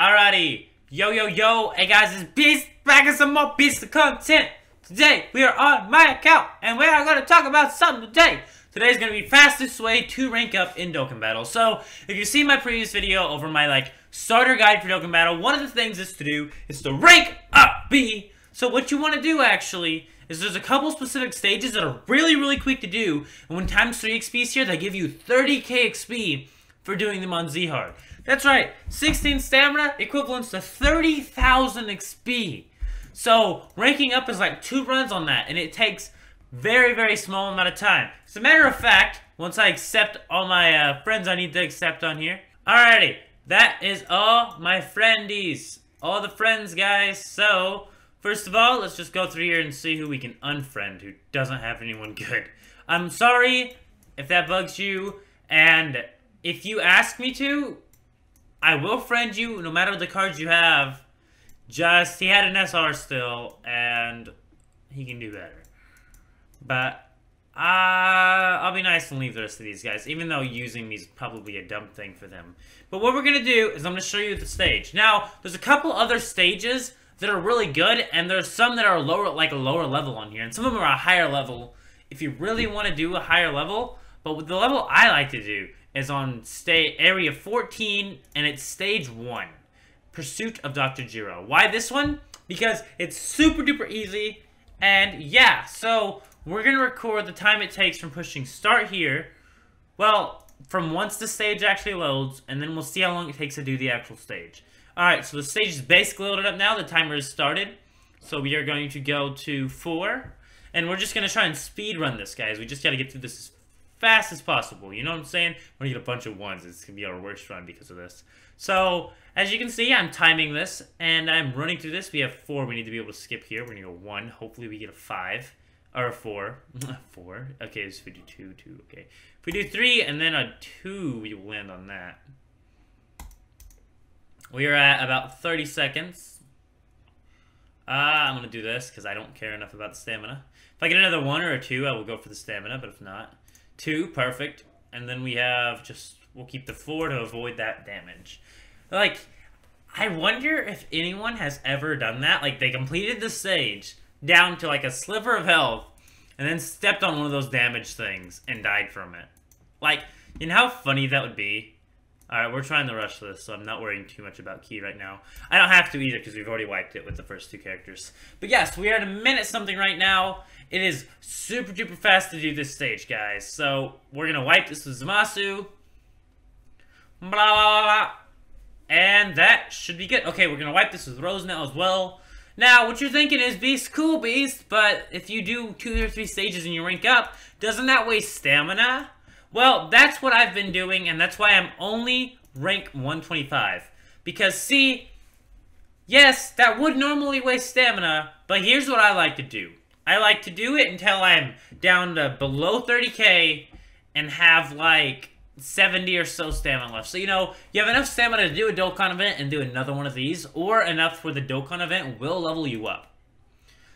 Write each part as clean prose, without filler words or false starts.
Alrighty, yo, hey guys, it's Beast back with some more Beast content. Today we are on my account, and we are going to talk about something today. Today's going to be fastest way to rank up in Dokkan Battle. So, if you see my previous video over my starter guide for Dokkan Battle, one of the things is to rank up B. So what you want to do actually is there's a couple specific stages that are really quick to do, and when times 3 XP is here, they give you 30k XP for doing them on Z hard. That's right, 16 stamina equivalents to 30,000 XP. So ranking up is like 2 runs on that, and it takes very small amount of time. As a matter of fact, once I accept all my friends I need to accept on here. Alrighty, that is all my friendies. All the friends, guys. So, first of all, let's just go through here and see who we can unfriend who doesn't have anyone good. I'm sorry if that bugs you, and if you ask me to, I will friend you no matter the cards you have. Just, he had an SR still, and he can do better. But, I'll be nice and leave the rest of these guys, even though using me is probably a dumb thing for them. But what we're going to do is I'm going to show you the stage. Now, there's a couple other stages that are really good, and there's some that are lower, like a lower level on here, and some of them are a higher level if you really want to do a higher level. But with the level I like to do is on area 14, and it's stage 1, Pursuit of Dr. Jiro. Why this one? Because it's super duper easy, and yeah, so we're gonna record the time it takes from pushing start here, well, from once the stage actually loads, and then we'll see how long it takes to do the actual stage. Alright, so the stage is basically loaded up now, the timer is started, so we are going to go to 4, and we're just gonna try and speed run this, guys. We just gotta get through this as fast as possible, you know what I'm saying? We're gonna get a bunch of 1s, it's gonna be our worst run because of this. So, as you can see, I'm timing this, and I'm running through this. We have 4 we need to be able to skip here. We're gonna go 1, hopefully we get a 5, or a 4. 4, okay, so if we do 2, okay. If we do 3, and then a 2, we will land on that. We are at about 30 seconds. I'm gonna do this, because I don't care enough about the stamina. If I get another 1 or a 2, I will go for the stamina, but if not, 2, perfect. And then we have we'll keep the 4 to avoid that damage. I wonder if anyone has ever done that. Like, they completed the stage down to a sliver of health, and then stepped on one of those damage things and died from it. You know how funny that would be? Alright, we're trying to rush this, so I'm not worrying too much about Key right now. I don't have to either, because we've already wiped it with the first 2 characters. But yes, we are at a minute something right now. It is super duper fast to do this stage, guys. So, we're going to wipe this with Zamasu. Blah, blah, blah, blah. And that should be good. Okay, we're going to wipe this with Rose now as well. Now, what you're thinking is, Beast, cool, Beast, but if you do 2 or 3 stages and you rank up, doesn't that waste stamina? Well, that's what I've been doing, and that's why I'm only rank 125. Because, see, yes, that would normally waste stamina, but here's what I like to do. I like to do it until I'm down to below 30k and have, 70 or so stamina left. So, you know, you have enough stamina to do a Dokkan event and do another one of these, or enough where the Dokkan event will level you up.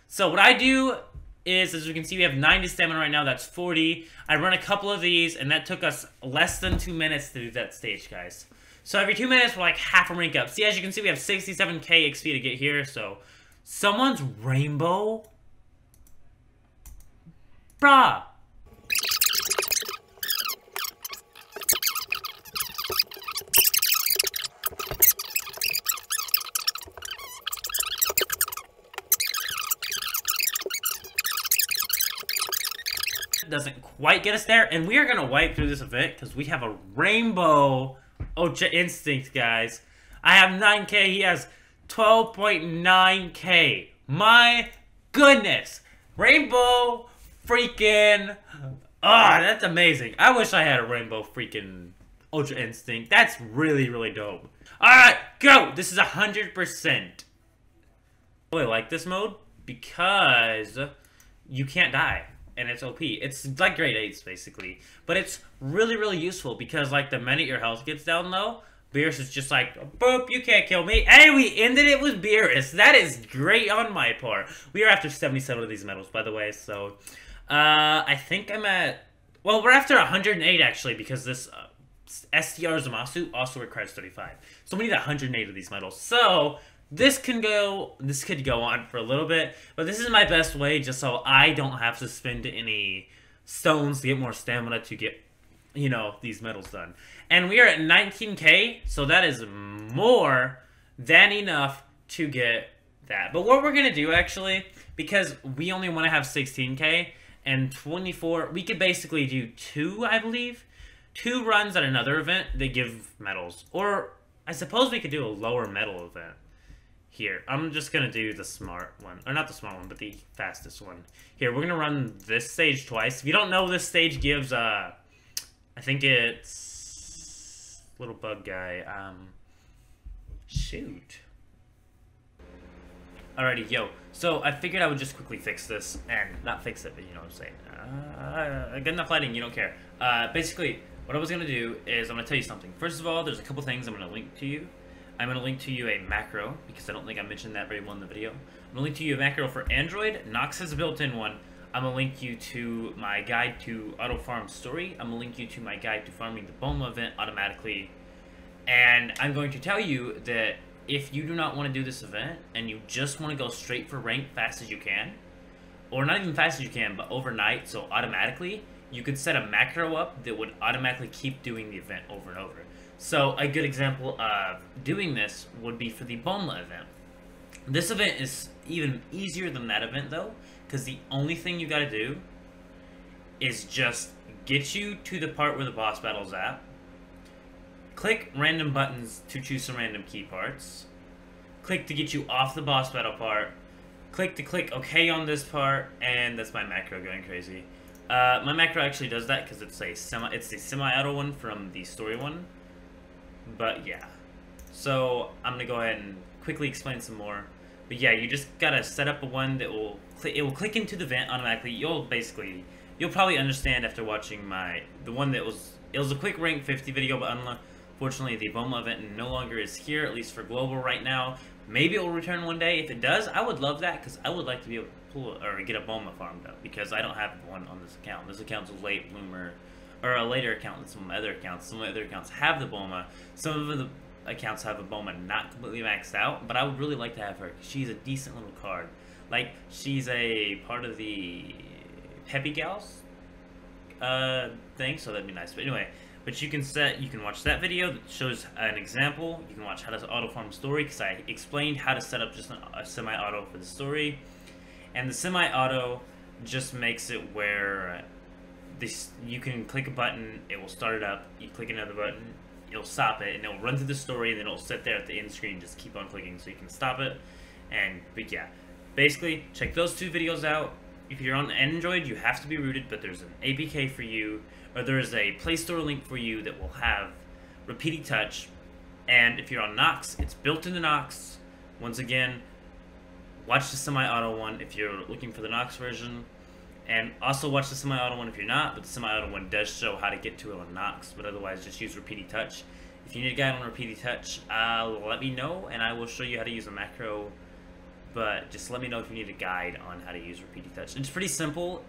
So, what I do is, as you can see, we have 90 stamina right now, that's 40. I run a couple of these, and that took us less than 2 minutes to do that stage, guys. So every 2 minutes, we're half a rank up. See, as you can see, we have 67k XP to get here, so someone's rainbow? Bruh! Doesn't quite get us there, and we are gonna wipe through this event because we have a rainbow Ultra Instinct, guys. I have 9k, he has 12.9k. My goodness, rainbow freaking that's amazing. I wish I had a rainbow freaking Ultra Instinct. That's really dope. Alright, go. This is 100%. I really like this mode because you can't die. And it's OP. It's like grade 8s, basically. But it's really useful because, the minute your health gets down low, Beerus is just boop, you can't kill me. Hey, we ended it with Beerus. That is great on my part. We are after 77 of these medals, by the way, so... I think I'm at... Well, we're after 108, actually, because this STR Zamasu also requires 35. So we need 108 of these medals. So this could go on for a little bit, but this is my best way just so I don't have to spend any stones to get more stamina to get, you know, these medals done. And we are at 19k, so that is more than enough to get that. But what we're going to do, actually, because we only want to have 16k and 24, we could basically do 2, I believe. 2 runs at another event that give medals. Or I suppose we could do a lower medal event. Here, I'm just going to do the smart one. Or not the smart one, but the fastest one. Here, we're going to run this stage twice. If you don't know, this stage gives, I think it's... Little bug guy. Shoot. Alrighty, yo. So, I figured I would just quickly fix this. And not fix it, but you know what I'm saying. Good enough lighting, you don't care. Basically, what I was going to do is I'm going to tell you something. First of all, there's a couple things I'm going to link to you. I'm going to link to you a macro, because I don't think I mentioned that very well in the video. I'm going to link to you a macro for Android. Nox has a built-in one. I'm going to link you to my guide to auto farm story. I'm going to link you to my guide to farming the Boma event automatically. And I'm going to tell you that if you do not want to do this event, and you just want to go straight for rank fast as you can, or not even fast as you can, but overnight, so automatically, you could set a macro up that would automatically keep doing the event over and over. So a good example of doing this would be for the Boma event. This event is even easier than that event though, because the only thing you gotta do is just get you to the part where the boss battle's at, click random buttons to choose some random key parts, click to get you off the boss battle part, click to click OK on this part, and that's my macro going crazy. My macro actually does that because it's a semi-auto one from the story one. But yeah, so I'm gonna go ahead and quickly explain some more. But yeah, you just gotta set up a one that will click into the event automatically. You'll probably understand after watching the one that it was a quick rank 50 video, but unfortunately the Boma event no longer is here, at least for global right now. Maybe it will return one day. If it does, I would love that because I would like to be able to pull or get a Boma farm though, because I don't have one on this account. This account's a late bloomer. Or a later account than some of my other accounts. Some of my other accounts have the Boma. Some of the accounts have a Boma not completely maxed out, but I would really like to have her. She's a decent little card. Like, she's a part of the Peppy Gals thing, so that'd be nice. But anyway, but you can watch that video that shows an example. You can watch how to auto farm story, because I explained how to set up just a semi-auto for the story. And the semi-auto just makes it where you can click a button, it will start it up, you click another button, it'll stop it, and it'll run through the story, and then it'll sit there at the end screen and just keep on clicking so you can stop it. But yeah, basically, check those 2 videos out. If you're on Android, you have to be rooted, but there's an APK for you, or there's a Play Store link for you that will have repeating touch. And if you're on Nox, it's built into Nox. Once again, watch the semi-auto one if you're looking for the Nox version. And also watch the semi-auto one if you're not, but the semi-auto one does show how to get to it on Nox, but otherwise just use repeating touch. If you need a guide on repeating touch, let me know, and I will show you how to use a macro, but just let me know if you need a guide on how to use repeating touch. It's pretty simple.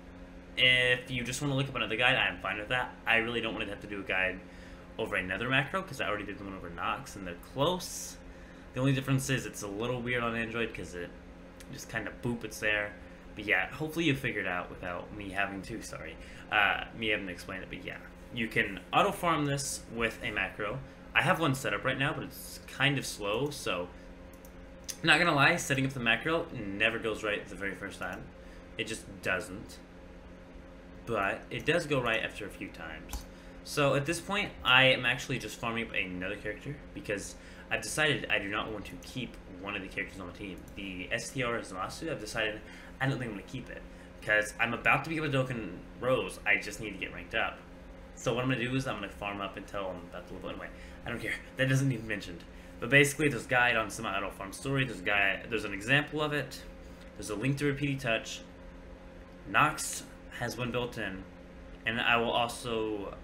If you just want to look up another guide, I'm fine with that. I really don't want to have to do a guide over another macro, because I already did the one over Nox, and they're close. The only difference is it's a little weird on Android, because it just kind of boop, it's there. But yeah, hopefully you figured out without me having to, me having to explain it. But yeah, you can auto farm this with a macro. I have one set up right now, but it's kind of slow, so I'm not gonna lie, setting up the macro never goes right the very first time. It just doesn't. But it does go right after a few times. So at this point, I am actually just farming up another character because I've decided I do not want to keep one of the characters on the team. The STR Zamasu, I've decided I don't think I'm going to keep it, because I'm about to become a Dokkan Rose. I just need to get ranked up. So what I'm going to do is I'm going to farm up until I'm about to level. Anyway, I don't care. That doesn't need mentioned. But basically, there's a guide on semi-auto farm story. There's an example of it. There's a link to repeating touch. Nox has one built in, and I will also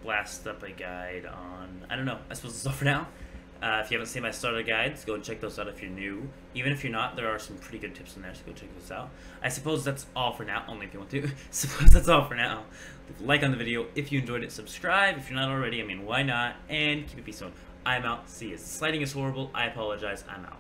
blast up a guide on. I don't know. I suppose that's all for now. If you haven't seen my starter guides, go and check those out if you're new. Even if you're not, there are some pretty good tips in there, so go check those out. I suppose that's all for now, only if you want to. Suppose that's all for now. Leave a like on the video if you enjoyed it, subscribe if you're not already, I mean, why not? And keep it peaceful. I'm out. See you. Sliding is horrible. I apologize. I'm out.